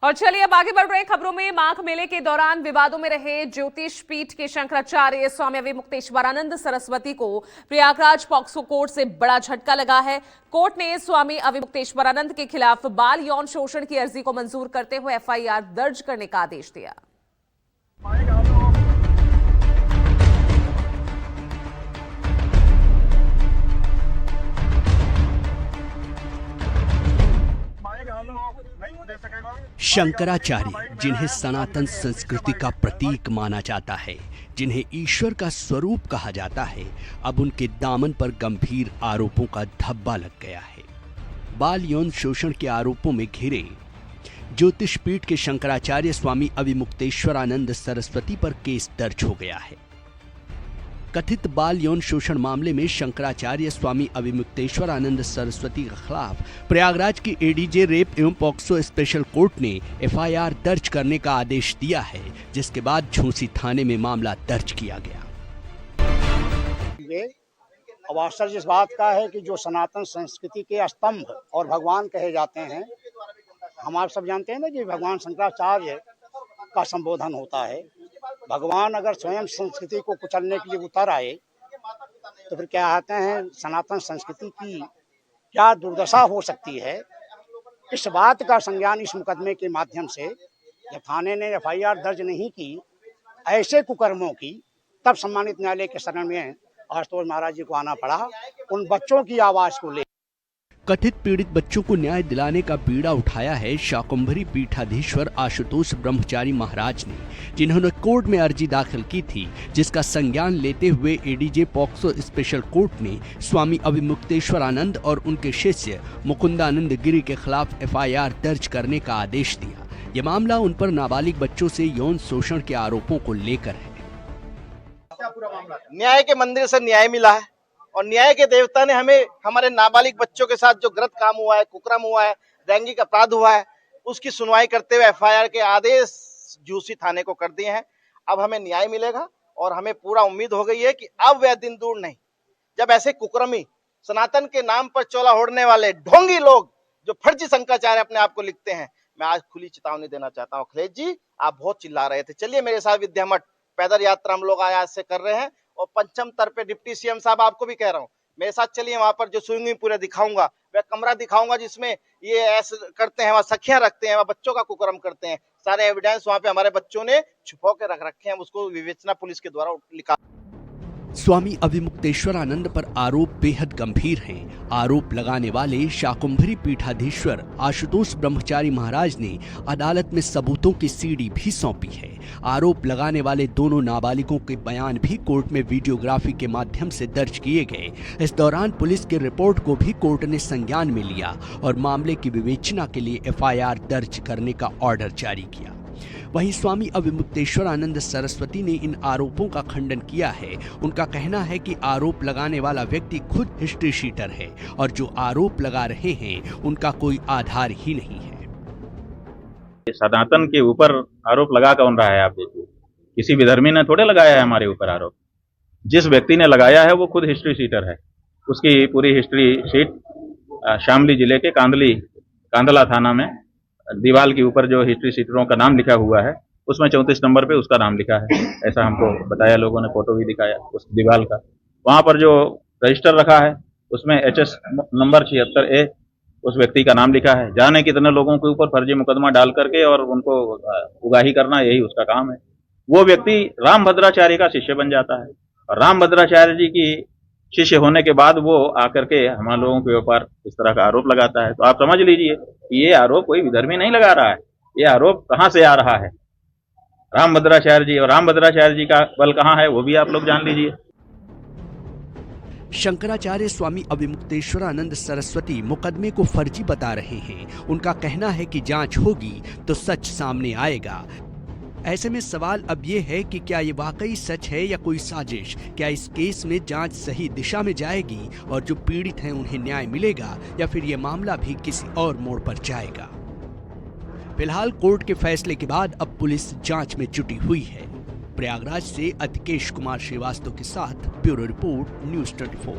और चलिए अब आगे बढ़ रहे खबरों में। माघ मेले के दौरान विवादों में रहे ज्योतिष पीठ के शंकराचार्य स्वामी अविमुक्तेश्वरानंद सरस्वती को प्रयागराज पॉक्सो कोर्ट से बड़ा झटका लगा है। कोर्ट ने स्वामी अविमुक्तेश्वरानंद के खिलाफ बाल यौन शोषण की अर्जी को मंजूर करते हुए एफआईआर दर्ज करने का आदेश दिया। शंकराचार्य, जिन्हें सनातन संस्कृति का प्रतीक माना जाता है, जिन्हें ईश्वर का स्वरूप कहा जाता है, अब उनके दामन पर गंभीर आरोपों का धब्बा लग गया है। बाल यौन शोषण के आरोपों में घिरे ज्योतिष पीठ के शंकराचार्य स्वामी अविमुक्तेश्वरानंद सरस्वती पर केस दर्ज हो गया है। कथित बाल यौन शोषण मामले में शंकराचार्य स्वामी अविमुक्तेश्वरानंद सरस्वती के खिलाफ प्रयागराज की एडीजे रेप एवं पॉक्सो स्पेशल कोर्ट ने एफआईआर दर्ज करने का आदेश दिया है, जिसके बाद झूंसी थाने में मामला दर्ज किया गया। अब आश्चर्य इस बात का है कि जो सनातन संस्कृति के स्तंभ और भगवान कहे जाते हैं, हम आप सब जानते हैं ना कि भगवान शंकराचार्य का संबोधन होता है। भगवान अगर स्वयं संस्कृति को कुचलने के लिए उतर आए तो फिर क्या कहते हैं, सनातन संस्कृति की क्या दुर्दशा हो सकती है। इस बात का संज्ञान इस मुकदमे के माध्यम से जब थाने ने एफआईआर दर्ज नहीं की ऐसे कुकर्मों की, तब सम्मानित न्यायालय के शरण में आशुतोष महाराज जी को आना पड़ा उन बच्चों की आवाज को ले। कथित पीड़ित बच्चों को न्याय दिलाने का बीड़ा उठाया है शाकंभरी पीठाधीश्वर आशुतोष ब्रह्मचारी महाराज ने, जिन्होंने कोर्ट में अर्जी दाखिल की थी, जिसका संज्ञान लेते हुए एडीजे पॉक्सो स्पेशल कोर्ट ने स्वामी अविमुक्तेश्वरानंद और उनके शिष्य मुकुंदानंद गिरी के खिलाफ एफआईआर दर्ज करने का आदेश दिया। ये मामला उन पर नाबालिग बच्चों से यौन शोषण के आरोपों को लेकर है। न्याय के मंदिर से न्याय मिला है और न्याय के देवता ने हमें हमारे नाबालिग बच्चों के साथ जो गलत काम हुआ है, कुकर्म हुआ है, लैंगिक अपराध हुआ है, उसकी सुनवाई करते हुए एफआईआर के आदेश झूंसी थाने को कर दिए हैं। अब हमें न्याय मिलेगा और हमें पूरा उम्मीद हो गई है कि अब वह दिन दूर नहीं जब ऐसे कुकर्मी सनातन के नाम पर चोला ओढ़ने वाले ढोंगी लोग जो फर्जी शंकराचार्य अपने आप को लिखते हैं, मैं आज खुली चेतावनी देना चाहता हूँ। अखिलेश जी, आप बहुत चिल्ला रहे थे, चलिए मेरे साथ विद्या मठ पैदल यात्रा हम लोग आज से कर रहे हैं और पंचम तर पे डिप्टी सीएम साहब आपको भी कह रहा हूँ, मेरे साथ चलिए। वहां पर जो स्विमिंग पूल दिखाऊंगा, वह कमरा दिखाऊंगा जिसमें ये ऐसे करते हैं, वहां सखियां रखते हैं, वहां बच्चों का कुकर्म करते हैं। सारे एविडेंस वहां पे हमारे बच्चों ने छुपा के रख रखे हैं, उसको विवेचना पुलिस के द्वारा लिखा। स्वामी अविमुक्तेश्वरानंद पर आरोप बेहद गंभीर हैं। आरोप लगाने वाले शाकंभरी पीठाधीश्वर आशुतोष ब्रह्मचारी महाराज ने अदालत में सबूतों की सीडी भी सौंपी है। आरोप लगाने वाले दोनों नाबालिगों के बयान भी कोर्ट में वीडियोग्राफी के माध्यम से दर्ज किए गए। इस दौरान पुलिस की रिपोर्ट को भी कोर्ट ने संज्ञान में लिया और मामले की विवेचना के लिए एफआईआर दर्ज करने का ऑर्डर जारी किया। वहीं स्वामी अविमुक्तेश्वरानंद सरस्वती ने इन आरोपों का खंडन किया है। उनका कहना है कि आरोप लगाने वाला व्यक्ति खुद हिस्ट्री शीटर है और जो आरोप लगा रहे हैं उनका कोई आधार ही नहीं है। सनातन के ऊपर आरोप लगा कौन रहा है? आप देखिए, किसी विधर्मी ने थोड़े लगाया है हमारे ऊपर आरोप। जिस व्यक्ति ने लगाया है वो खुद हिस्ट्री शीटर है। उसकी पूरी हिस्ट्री शीट शामली जिले के कांदला थाना में दीवाल के ऊपर जो हिस्ट्री शीटरों का नाम लिखा हुआ है, उसमें 34 नंबर पे उसका नाम लिखा है। ऐसा हमको बताया, लोगों ने फोटो भी दिखाया उस दीवाल का। वहां पर जो रजिस्टर रखा है उसमें HS नंबर 76A उस व्यक्ति का नाम लिखा है। जाने कितने लोगों के ऊपर फर्जी मुकदमा डाल करके और उनको उगाही करना, यही उसका काम है। वो व्यक्ति रामभद्राचार्य का शिष्य बन जाता है और रामभद्राचार्य जी की शिष्य होने के बाद वो आकर के हमारे लोगों के ऊपर इस तरह का आरोप लगाता है। तो आप समझ लीजिए कि ये आरोप कोई विधर्मी नहीं लगा रहा है। ये आरोप कहां से आ रहा है? रामभद्राचार्य जी, और रामभद्राचार्य जी का बल कहां है वो भी आप लोग जान लीजिए। शंकराचार्य स्वामी अविमुक्तेश्वरानंद सरस्वती मुकदमे को फर्जी बता रहे हैं। उनका कहना है कि जांच होगी तो सच सामने आएगा। ऐसे में सवाल अब ये है कि क्या ये वाकई सच है या कोई साजिश? क्या इस केस में जांच सही दिशा में जाएगी और जो पीड़ित हैं उन्हें न्याय मिलेगा, या फिर ये मामला भी किसी और मोड़ पर जाएगा? फिलहाल कोर्ट के फैसले के बाद अब पुलिस जांच में जुटी हुई है। प्रयागराज से अतिकेश कुमार श्रीवास्तव के साथ ब्यूरो रिपोर्ट, न्यूज़ 24।